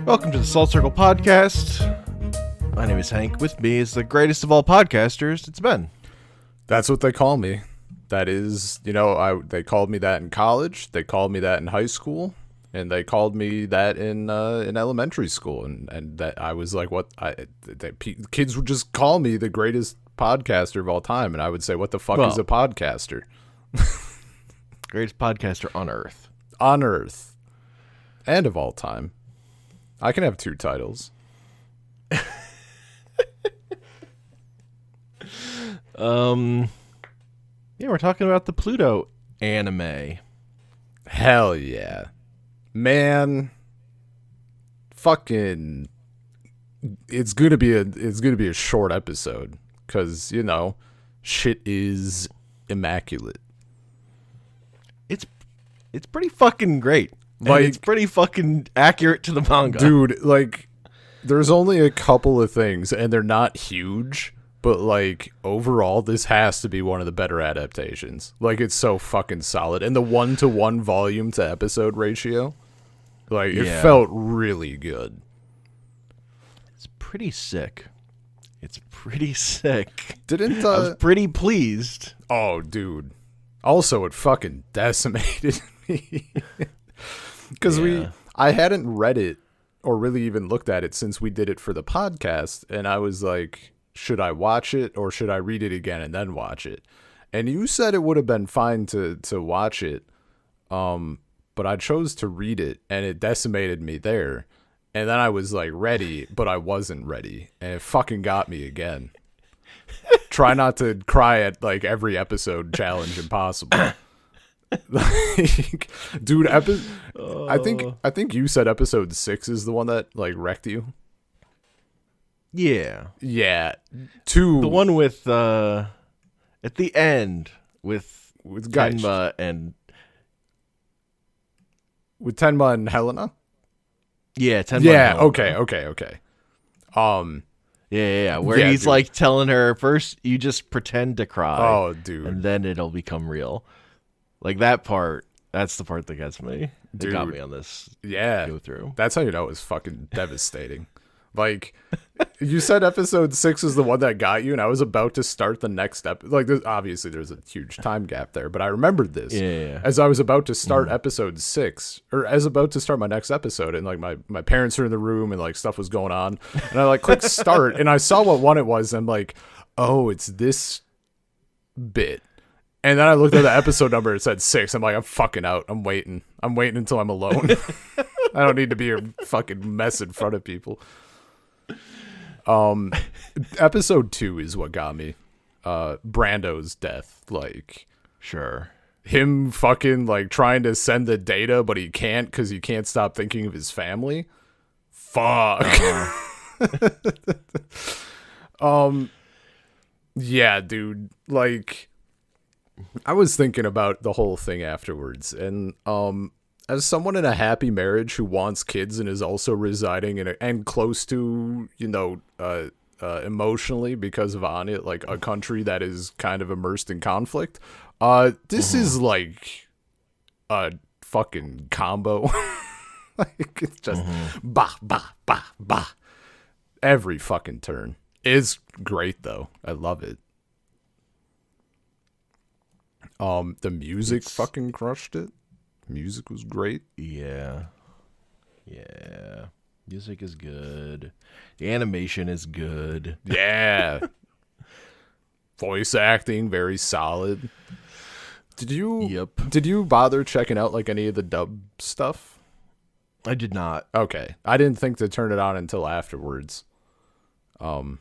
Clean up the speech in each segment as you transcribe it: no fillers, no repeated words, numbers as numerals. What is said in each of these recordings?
Welcome to the Salt Circle Podcast. My name is Hank. With me is the greatest of all podcasters. It's Ben. That's what they call me. That is, they called me that in college. They called me that in high school, and they called me that in elementary school. And that I was like, kids would just call me the greatest podcaster of all time, and I would say, what the fuck is a podcaster? Greatest podcaster on Earth. On Earth, and of all time. I can have two titles. Yeah, we're talking about the Pluto anime. Hell yeah. Man, fucking it's gonna be a short episode because shit is immaculate. It's pretty fucking great. Like, it's pretty fucking accurate to the manga. Dude, like, there's only a couple of things, and they're not huge, but, like, overall, this has to be one of the better adaptations. Like, it's so fucking solid. And the 1-to-1 volume to episode ratio, like, it felt really good. It's pretty sick. Didn't, I was pretty pleased. Oh, dude. Also, it fucking decimated me. Because I hadn't read it or really even looked at it since we did it for the podcast, and I was like, should I watch it or should I read it again and then watch it? And you said it would have been fine to watch it, but I chose to read it, and it decimated me there. And then I was like ready, but I wasn't ready, and it fucking got me again. Try not to cry at like every episode challenge impossible. Like, dude, I think you said episode 6 is the one that like wrecked you. Yeah. 2, the one with at the end with Tenma and Helena. Yeah, Tenma. Yeah. and Helena. Okay. Yeah. Where he's like telling her, first you just pretend to cry. Oh, dude. And then it'll become real. Like that part, that's the part that gets me. It got me on this go through. That's how you know it was fucking devastating. Like, you said episode 6 is the one that got you, and I was about to start the next episode. Like, obviously there's a huge time gap there, but I remembered this. Yeah. As I was about to start episode 6, or as about to start my next episode, and like my parents are in the room, and like stuff was going on, and I like clicked start, and I saw what one it was, and I'm like, oh, it's this bit. And then I looked at the episode number. It said 6. I'm like, I'm fucking out. I'm waiting until I'm alone. I don't need to be a fucking mess in front of people. Episode 2 is what got me. Brando's death. Like, Sure. him fucking like trying to send the data, but he can't because he can't stop thinking of his family. Fuck. Yeah, dude. Like, I was thinking about the whole thing afterwards, and as someone in a happy marriage who wants kids and is also residing in and close to emotionally because of Anya, like a country that is kind of immersed in conflict, this is like a fucking combo. Like, it's just bah every fucking turn. It's great though. I love it. The music fucking crushed it. Music was great. Yeah. Music is good. The animation is good. Yeah. Voice acting, very solid. Did you bother checking out like any of the dub stuff? I did not. Okay. I didn't think to turn it on until afterwards. And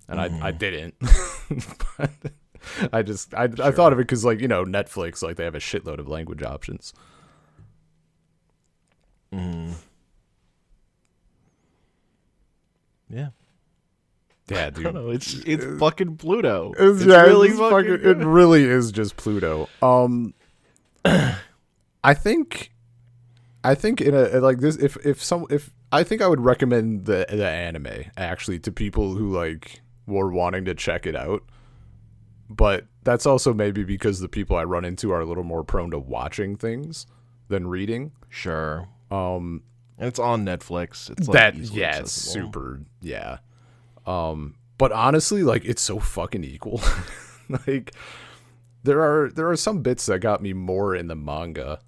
I didn't. But I thought of it because, like, Netflix, like, they have a shitload of language options. Yeah. Yeah, dude. I don't know. It's fucking Pluto. It's really fucking. It really is just Pluto. I think in a like this, if I think I would recommend the anime actually to people who like were wanting to check it out. But that's also maybe because the people I run into are a little more prone to watching things than reading. Sure. And it's on Netflix. It's That easily yeah, accessible. it's super yeah. But honestly, like it's so fucking equal. Like there are some bits that got me more in the manga.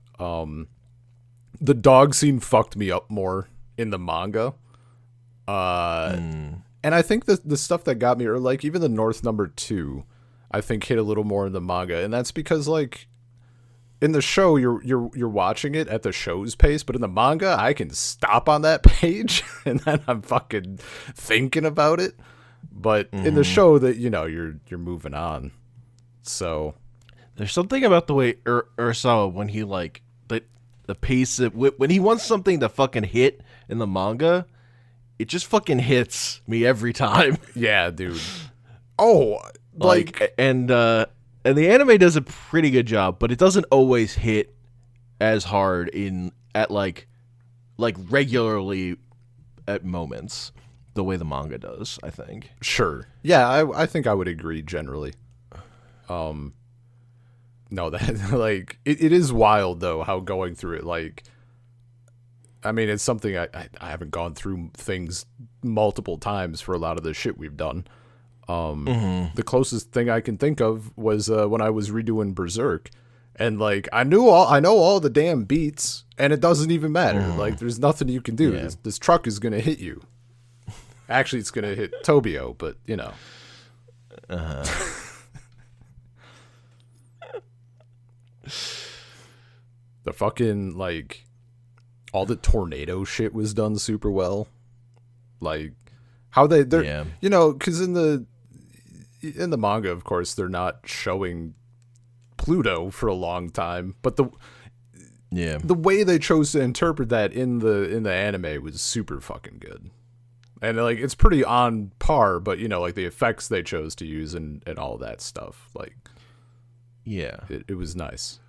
The dog scene fucked me up more in the manga. And I think the stuff that got me, or like even the North number 2, I think hit a little more in the manga, and that's because like in the show you're watching it at the show's pace, but in the manga I can stop on that page and then I'm fucking thinking about it. But in the show that you're moving on. So there's something about the way Urasawa, when he like the pace when he wants something to fucking hit in the manga, it just fucking hits me every time. Yeah, dude. Oh, like and the anime does a pretty good job, but it doesn't always hit as hard at regularly at moments the way the manga does, I think. Sure. Yeah, I think I would agree generally. No, that like it is wild though how going through it, like I mean it's something I haven't gone through things multiple times for a lot of the shit we've done. The closest thing I can think of was when I was redoing Berserk, and like I know all the damn beats, and it doesn't even matter. Like there's nothing you can do. Yeah. This truck is gonna hit you. Actually, it's gonna hit Tobio, but you know. The fucking like all the tornado shit was done super well. Like how they're because in the manga, of course, they're not showing Pluto for a long time, but the way they chose to interpret that in the anime was super fucking good. And like it's pretty on par, but like the effects they chose to use and all that stuff, like it was nice.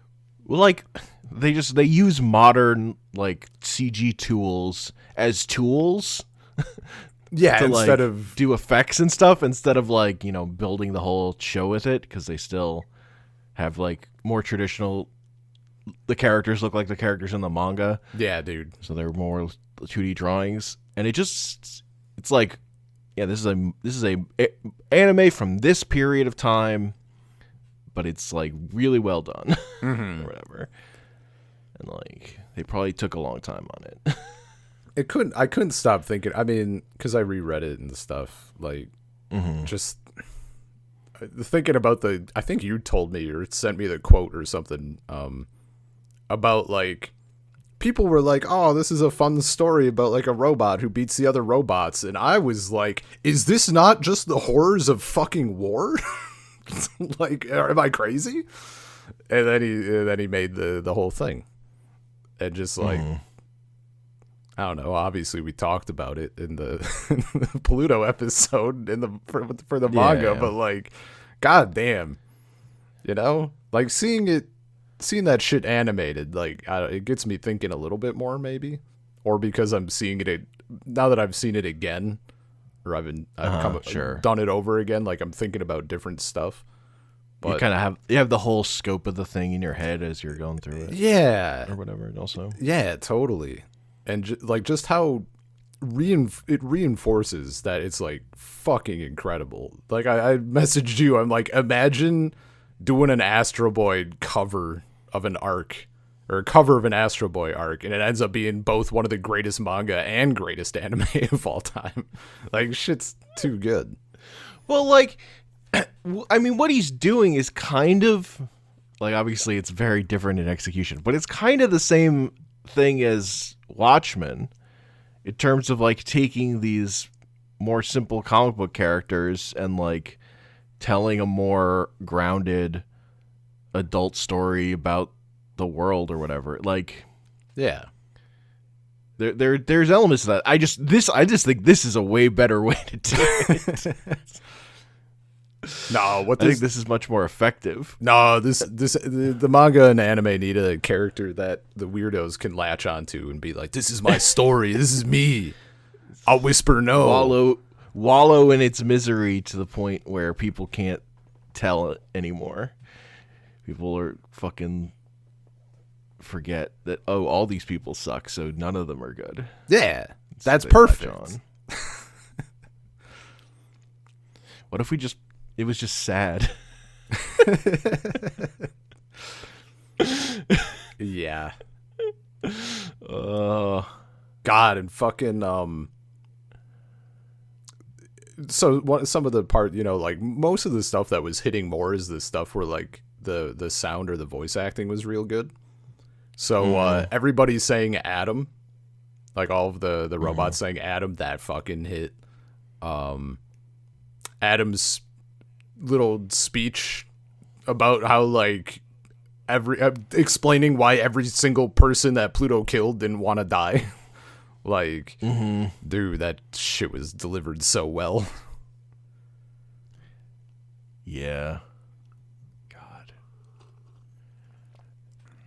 Well, like they use modern like CG tools as tools. Yeah, to, instead like, of do effects and stuff, instead of like building the whole show with it, because they still have like more traditional. The characters look like the characters in the manga. Yeah, dude. So they're more 2D drawings, and it's like, yeah, this is a anime from this period of time, but it's like really well done, or whatever. And like they probably took a long time on it. I couldn't stop thinking. I mean, because I reread it and stuff, like just thinking about I think you told me or sent me the quote or something about like people were like, oh, this is a fun story about like a robot who beats the other robots, and I was like, is this not just the horrors of fucking war? Like, am I crazy? And then he made the whole thing, and just like. I don't know. Obviously, we talked about it in the Pluto episode for the manga, but like, goddamn, like seeing that shit animated, like it gets me thinking a little bit more, maybe, or because I'm seeing it now that I've seen it again, or I've done it over again. Like I'm thinking about different stuff. But you kind of have the whole scope of the thing in your head as you're going through it, yeah, or whatever. Also, yeah, totally. And just how it reinforces that it's like fucking incredible. Like I messaged you, I'm like, imagine doing an Astro Boy cover of an arc, or a cover of an Astro Boy arc, and it ends up being both one of the greatest manga and greatest anime of all time. Like shit's too good. Well, like, I mean, what he's doing is kind of like, obviously it's very different in execution, but it's kind of the same thing as Watchmen in terms of like taking these more simple comic book characters and like telling a more grounded adult story about the world or whatever. Like, yeah, there's elements of that. I just think this is a way better way to do it. No, I think this is much more effective. No, the manga and anime need a character that the weirdos can latch onto and be like, "This is my story. This is me." I'll whisper no. Wallow in its misery to the point where people can't tell it anymore. People are fucking forget that, all these people suck, so none of them are good. Yeah, that's They touch perfect. on. What if it was just sad? Yeah. God, and fucking so some of the part, like most of the stuff that was hitting more is the stuff where like the sound or the voice acting was real good. So everybody's saying Adam, like all of the robots saying Adam, that fucking hit. Adam's little speech about how like explaining why every single person that Pluto killed didn't want to die. Like, dude, that shit was delivered so well. Yeah. God.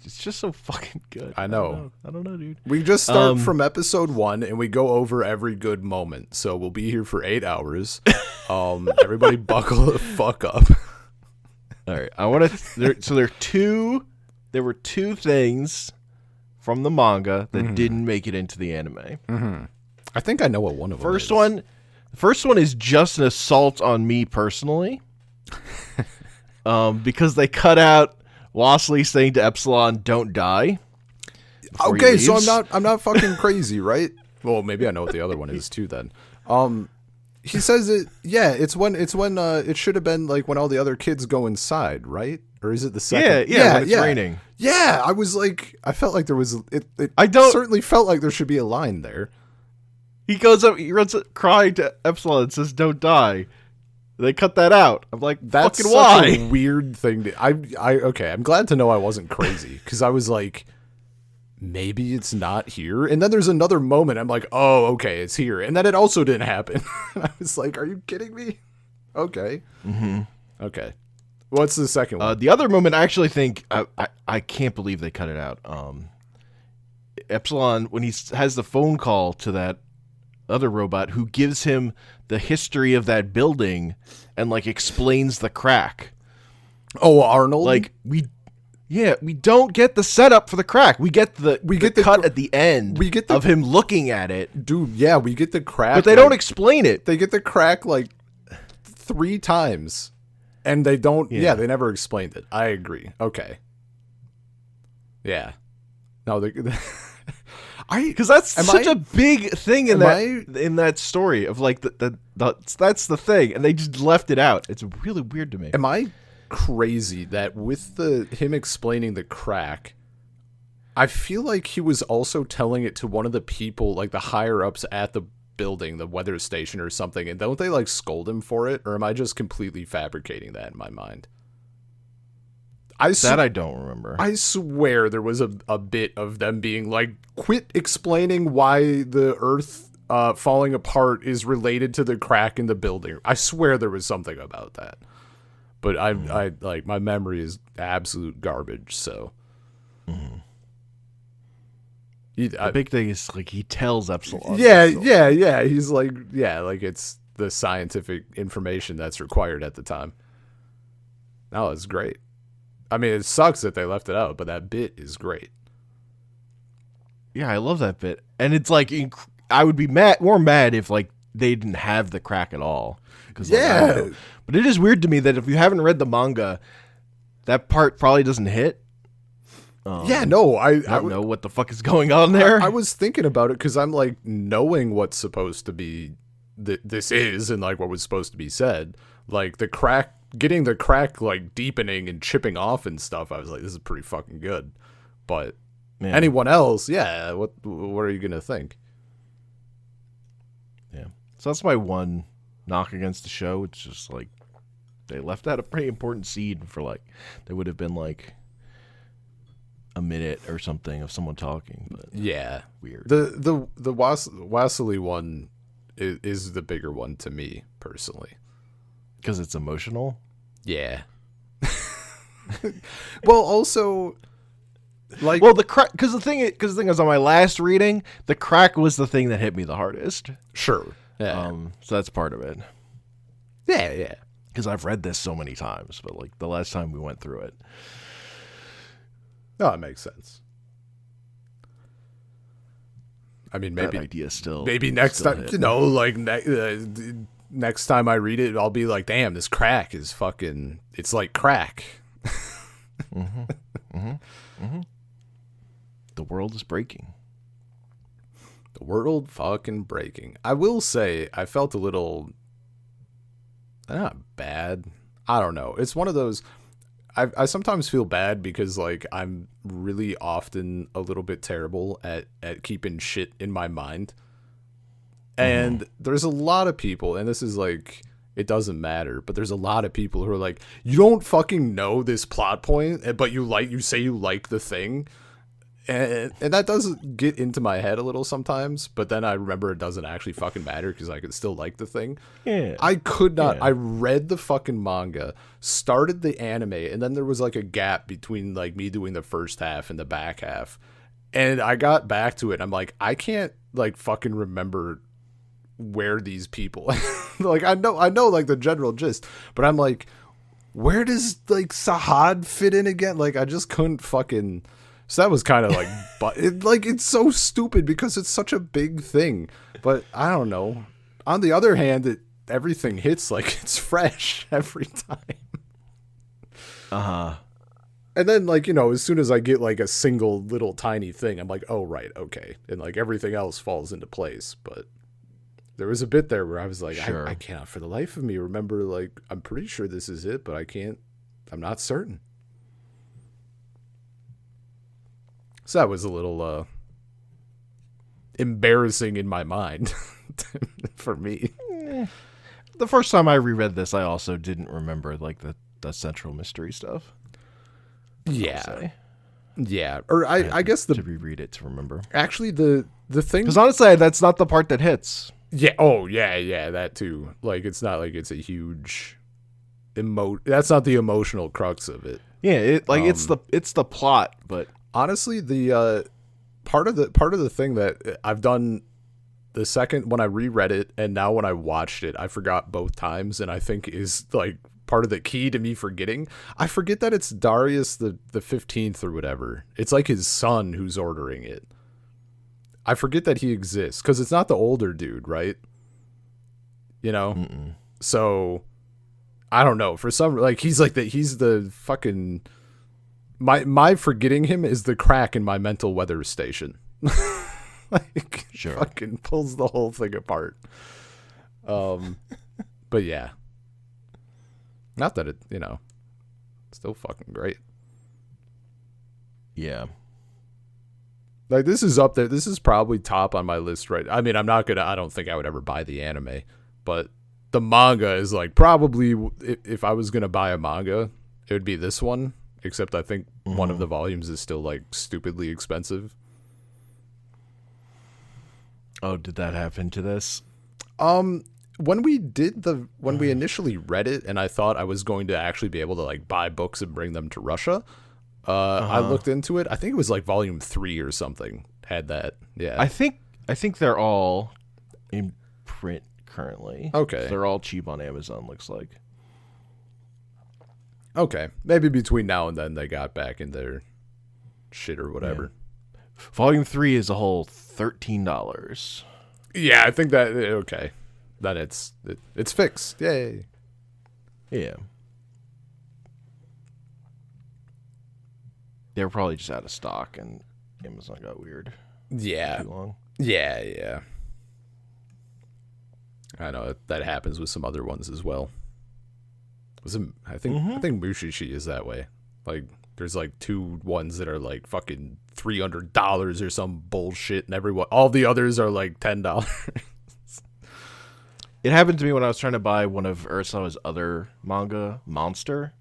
It's just so fucking good. I know. I don't know, dude. We just start from episode 1 and we go over every good moment. So we'll be here for 8 hours. Everybody buckle the fuck up. All right. There were two things from the manga that didn't make it into the anime. I think I know what one of them is. The first one is just an assault on me personally. Because they cut out Wasley saying to Epsilon, "Don't die." Okay, so I'm not fucking crazy, right? Well, maybe I know what the other one is too then. He says it. Yeah, it's when it should have been like when all the other kids go inside, right? Or is it the second? Yeah, when it's raining. Yeah, I was like, I felt like there was. Certainly felt like there should be a line there. He goes up, he runs crying to Epsilon and says, "Don't die." They cut that out. I'm like, that's fucking such why? A weird thing to. Okay. I'm glad to know I wasn't crazy because I was like, maybe it's not here. And then there's another moment. I'm like, oh, okay, it's here. And then it also didn't happen. I was like, are you kidding me? Okay. Okay. What's the second one? The other moment, I actually think I can't believe they cut it out. Epsilon, when he has the phone call to that other robot who gives him the history of that building and like explains the crack. Oh, Arnold. Like we don't get the setup for the crack. We get the cut at the end. We get of him looking at it, dude. Yeah, we get the crack, but they don't explain it. They get the crack like 3 times. And they don't, they never explained it. I agree. Okay. Yeah. No, because that's such a big thing in that story of like that's the thing, and they just left it out. It's really weird to me. Am I crazy that with him explaining the crack, I feel like he was also telling it to one of the people, like the higher ups at the building, the weather station or something, and don't they like scold him for it, or am I just completely fabricating that in my mind? I don't remember. I swear there was a bit of them being like, quit explaining why the earth falling apart is related to the crack in the building. I swear there was something about that, but I like, my memory is absolute garbage, so the big thing is like he tells Epsilon. Yeah. He's like, like it's the scientific information that's required at the time. No, it's great. I mean, it sucks that they left it out, but that bit is great. Yeah, I love that bit, and it's like I would be more mad if like they didn't have the crack at all. But it is weird to me that if you haven't read the manga, that part probably doesn't hit. I don't know what the fuck is going on there. I was thinking about it because I'm like, knowing what's supposed to be this is, and like what was supposed to be said, like the crack, getting the crack like deepening and chipping off and stuff. I was like, this is pretty fucking good. But anyone else, what are you gonna think? Yeah, so that's my one knock against the show. It's just like they left out a pretty important scene for like there would have been like a minute or something of someone talking, but weird. The Wassily one is the bigger one to me personally because it's emotional. Yeah. Well, also, like, the crack, because the thing is, on my last reading, the crack was the thing that hit me the hardest. Sure. Yeah. So that's part of it. Yeah. Because I've read this so many times, but like the last time we went through it. No, it makes sense. I mean, that idea still. Maybe next still time, hit. you know, like next time I read it, I'll be like, damn, this crack is fucking. It's like crack. The world is breaking. The world fucking breaking. I will say, I felt a little. Not bad. I don't know. It's one of those. I sometimes feel bad because like I'm really often a little bit terrible at keeping shit in my mind. And there's a lot of people, and this is like, it doesn't matter, but there's a lot of people who are like, you don't fucking know this plot point, but you say you like the thing. And that does get into my head a little sometimes, but then I remember it doesn't actually fucking matter because I could still like the thing. Yeah. I could not. Yeah. I read the fucking manga, started the anime, and then there was like a gap between like me doing the first half and the back half. And I got back to it, and I'm like, I can't like fucking remember where these people like I know like the general gist, but I'm like, where does like Sahad fit in again? Like I just couldn't fucking. So that was kind of like, but it's so stupid because it's such a big thing. But I don't know. On the other hand, everything hits like it's fresh every time. And then like, you know, as soon as I get like a single little tiny thing, I'm like, oh right, okay, and like everything else falls into place. But there was a bit there where I was like, Sure. I cannot for the life of me remember. Like I'm pretty sure this is it, but I can't. I'm not certain. So that was a little embarrassing in my mind for me. The first time I reread this, I also didn't remember like the central mystery stuff. Yeah. Yeah. Or I guess to reread it to remember. Actually the thing, Because honestly, that's not the part that hits. yeah. Oh yeah, that too. Like it's not like it's a huge that's not the emotional crux of it. Yeah, it's the plot, but honestly, the part of the thing that I've done the second when I reread it and now when I watched it, I forgot both times, and I think is like part of the key to me forgetting. I forget that it's Darius the 15th or whatever. It's like his son who's ordering it. I forget that he exists because it's not the older dude, right? You know, so I don't know. For some, like he's the fucking. My forgetting him is the crack in my mental weather station. Like, sure. Fucking pulls the whole thing apart. But yeah. Not that it, you know, still fucking great. Yeah. Like, this is up there. This is probably top on my list, right? I mean, I don't think I would ever buy the anime, but the manga is like probably, if I was going to buy a manga, it would be this one. Except I think one of the volumes is still like stupidly expensive. Oh, did that happen to this? When we initially read it and I thought I was going to actually be able to like buy books and bring them to Russia, I looked into it. I think it was like volume 3 or something had that. Yeah. I think they're all in print currently. Okay. They're all cheap on Amazon, looks like. Okay. Maybe between now and then they got back in their shit or whatever. Yeah. Volume 3 is a whole $13. Yeah, I think that okay. That it's fixed. Yay. Yeah. They were probably just out of stock and Amazon got weird. Yeah. Too long. Yeah. I know that happens with some other ones as well. I think Mushishi is that way. Like there's like 2 ones that are like fucking $300 or some bullshit, and all the others are like $10. It happened to me when I was trying to buy one of Urasawa's other manga, Monster.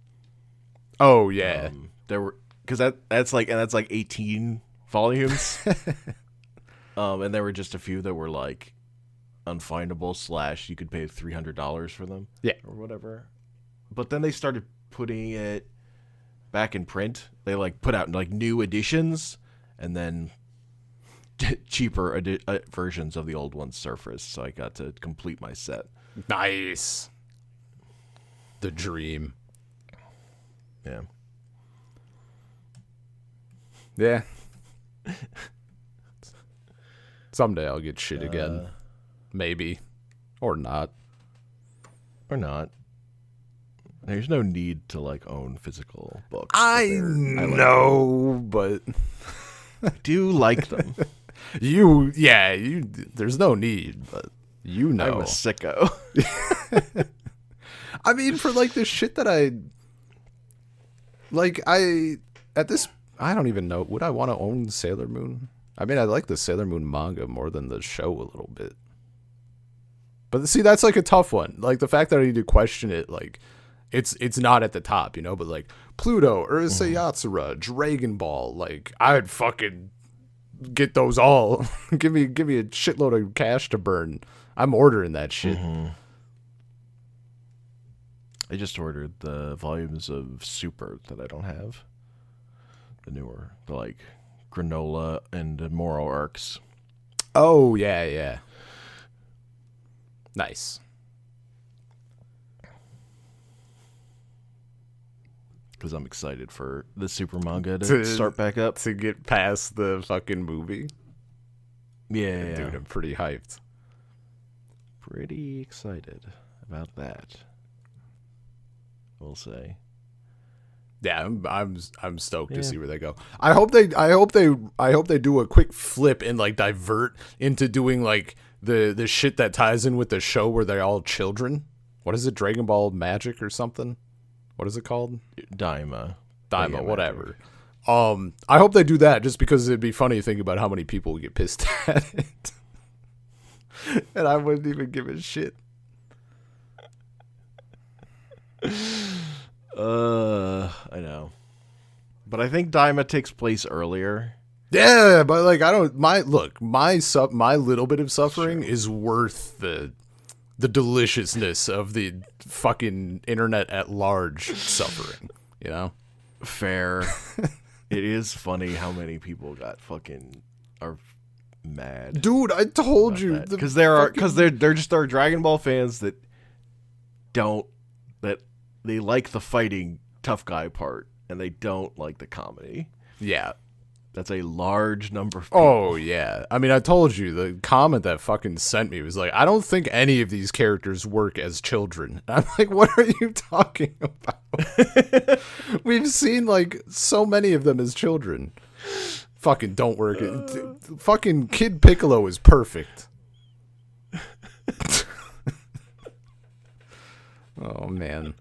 Oh yeah, there were because that's like 18 volumes, and there were just a few that were like unfindable / you could pay $300 for them, or whatever. But then they started putting it back in print. They like put out like new editions, and then cheaper versions of the old ones surfaced. So I got to complete my set. Nice. The dream. Yeah. Someday I'll get shit again. Maybe. Or not. Or not. There's no need to like own physical books. I know, but I do like them. There's no need, but you know. I'm a sicko. I mean, for like the shit that I don't even know. Would I want to own Sailor Moon? I mean, I like the Sailor Moon manga more than the show a little bit. But see, that's like a tough one. Like the fact that I need to question it, like it's not at the top, you know. But like Pluto, Urasawa, Dragon Ball, like I'd fucking get those all. give me a shitload of cash to burn. I'm ordering that shit. I just ordered the volumes of Super that I don't have. The newer, the like granola and Moro arcs. Oh, yeah. Nice. Because I'm excited for the Super manga to start back up. To get past the fucking movie. Yeah. Dude, I'm pretty hyped. Pretty excited about that. We'll say. Yeah, I'm stoked to see where they go. I hope they do a quick flip and like divert into doing like the shit that ties in with the show where they're all children. What is it? Dragon Ball Magic or something? What is it called? Daima, whatever. I hope they do that just because it'd be funny to think about how many people would get pissed at it. And I wouldn't even give a shit. I know. But I think Daima takes place earlier. Yeah, but like my little bit of suffering is worth the deliciousness of the fucking internet at large suffering, you know? Fair. It is funny how many people are mad. Dude, I told you because they're just our Dragon Ball fans that they like the fighting tough guy part and they don't like the comedy. Yeah. That's a large number of people. Oh, yeah. I mean, I told you, the comment that fucking sent me was like, I don't think any of these characters work as children. And I'm like, what are you talking about? We've seen, like, so many of them as children. Fucking don't work. Fucking Kid Piccolo is perfect. Oh, man.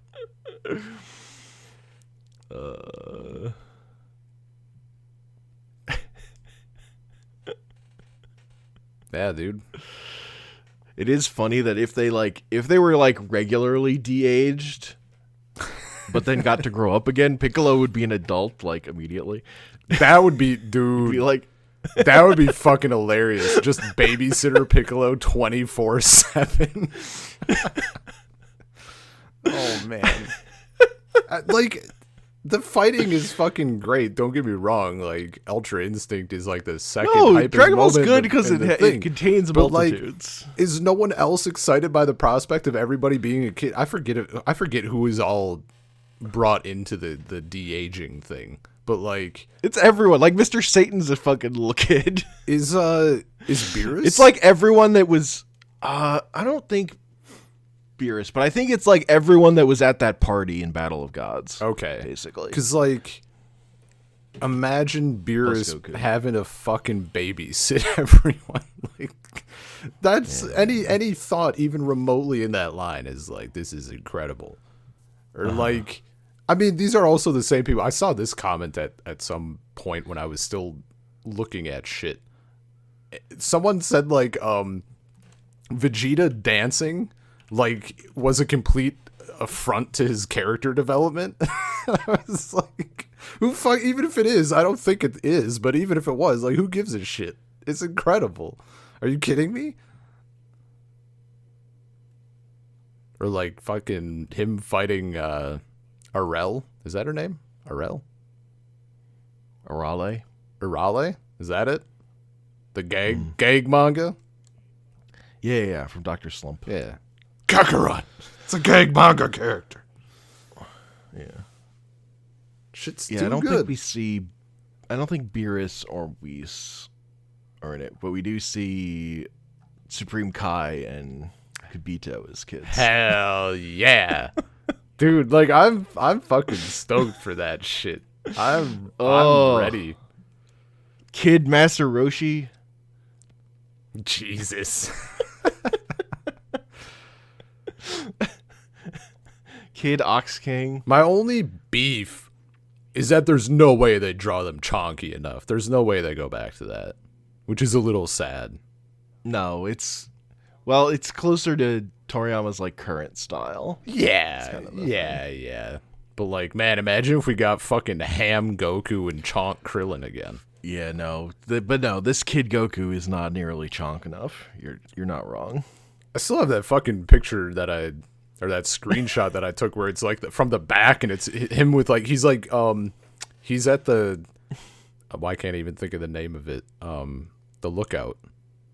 Yeah, dude. It is funny that if they were like regularly de-aged, but then got to grow up again, Piccolo would be an adult like immediately. That would be, dude. That would be fucking hilarious. Just babysitter Piccolo 24/7. Oh man. The fighting is fucking great. Don't get me wrong. Like Ultra Instinct is like the second. No, Dragon Ball's good because it contains multitudes. Like, is no one else excited by the prospect of everybody being a kid? I forget who is all brought into the de-aging thing. But like, it's everyone. Like Mr. Satan's a fucking little kid. Is Beerus? It's like everyone that was. I don't think Beerus, but I think it's like everyone that was at that party in Battle of Gods. Okay, basically, because like, imagine Beerus having a fucking babysit everyone. Like, that's any thought even remotely in that line is like, this is incredible. Or like, I mean, these are also the same people. I saw this comment at some point when I was still looking at shit. Someone said like, Vegeta dancing like was a complete affront to his character development. I was like, even if it is, I don't think it is, but even if it was, like, who gives a shit? It's incredible. Are you kidding me? Or like fucking him fighting Arel. Is that her name? Arel? Arale? Arale? Is that it? The gag manga? Yeah, from Dr. Slump. Yeah. Kakarot. It's a gag manga character. Yeah. Shit's I don't think Beerus or Whis are in it, but we do see Supreme Kai and Kibito as kids. Hell yeah. Dude, like I'm fucking stoked for that shit. I'm ready. Kid Master Roshi. Jesus. Kid Ox King. My only beef is that there's no way they draw them chonky enough. There's no way they go back to that, which is a little sad. No, it's closer to Toriyama's like current style. Yeah, kind of yeah. But like, man, imagine if we got fucking Ham Goku and Chonk Krillin again. Yeah, no, but no, this Kid Goku is not nearly chonk enough. You're not wrong. I still have that fucking picture that that screenshot that I took where it's like from the back and it's him with like he's at the I can't even think of the name of it. The Lookout.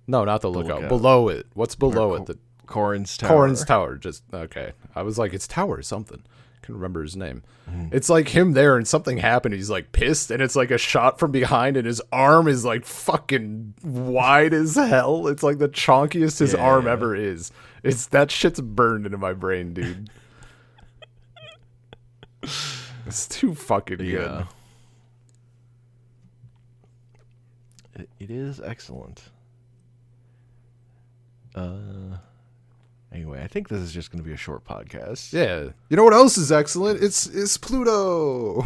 No, not the Lookout. Below it. What's below it? The Korin's Tower. Korin's Tower. Just okay. I was like, it's Tower or something. Couldn't remember his name. It's like him there and something happened. He's like pissed and it's like a shot from behind and his arm is like fucking wide as hell. It's like the chonkiest his arm ever is. It's that shit's burned into my brain, dude. It's too fucking good. It is excellent. Anyway, I think this is just going to be a short podcast. Yeah. You know what else is excellent? It's Pluto.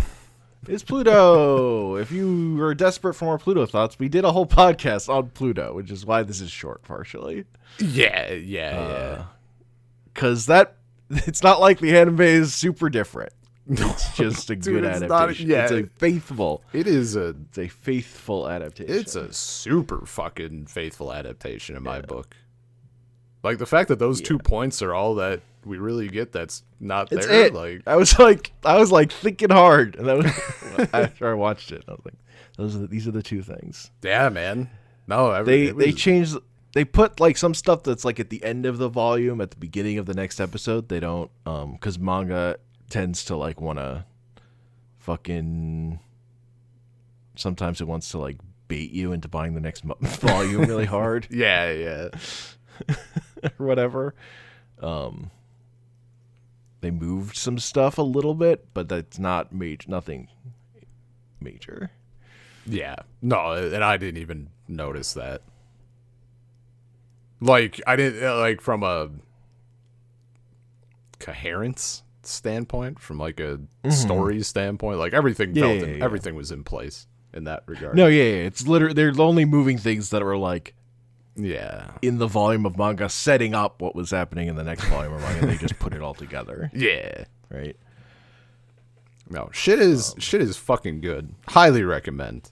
It's Pluto. If you are desperate for more Pluto thoughts, we did a whole podcast on Pluto, which is why this is short partially. Yeah. Because it's not like the anime is super different. It's just a good adaptation. It's a faithful. It's a faithful adaptation. It's a super fucking faithful adaptation in my book. Like the fact that those 2 points are all that we really get that's not it's there. It. Like I was like thinking hard, and that was after I watched it. I was like, these are the 2 things. Yeah, man. No, they changed. They put like some stuff that's like at the end of the volume, at the beginning of the next episode. They don't, because manga tends to like want to fucking. Sometimes it wants to like bait you into buying the next volume really hard. Yeah. Or whatever. They moved some stuff a little bit, but that's not nothing major. Yeah. No, and I didn't even notice that. Like, I didn't, like, from a coherence standpoint, from like a story standpoint, like everything everything was in place in that regard. No, it's literally, they're only moving things that were like, in the volume of manga, setting up what was happening in the next volume of manga. They just put it all together. Yeah. Right? No, shit is fucking good. Highly recommend.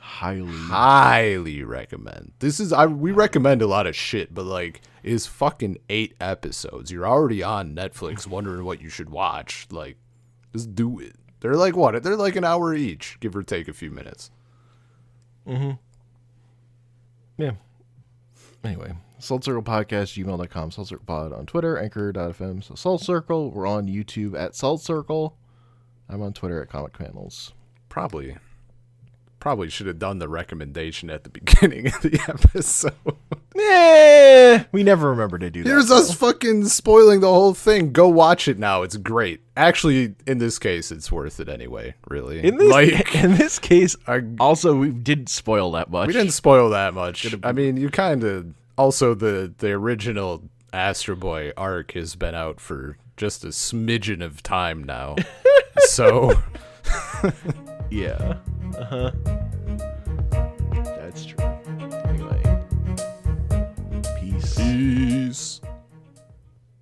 Highly recommend. We recommend a lot of shit, but like, it's fucking 8 episodes. You're already on Netflix wondering what you should watch. Like, just do it. They're like what? They're like an hour each, give or take a few minutes. Yeah. Anyway, Salt Circle Podcast, gmail.com, Salt Circle Pod on Twitter, anchor.fm. So Salt Circle, we're on YouTube at Salt Circle. I'm on Twitter at Comic Panels. Probably should have done the recommendation at the beginning of the episode. Yeah, we never remember to do that. Here's us fucking spoiling the whole thing. Go watch it now. It's great. Actually, in this case, it's worth it anyway, really. In this case, also, we didn't spoil that much. We didn't spoil that much. I mean, you kind of... Also, the original Astro Boy arc has been out for just a smidgen of time now. So... Yeah.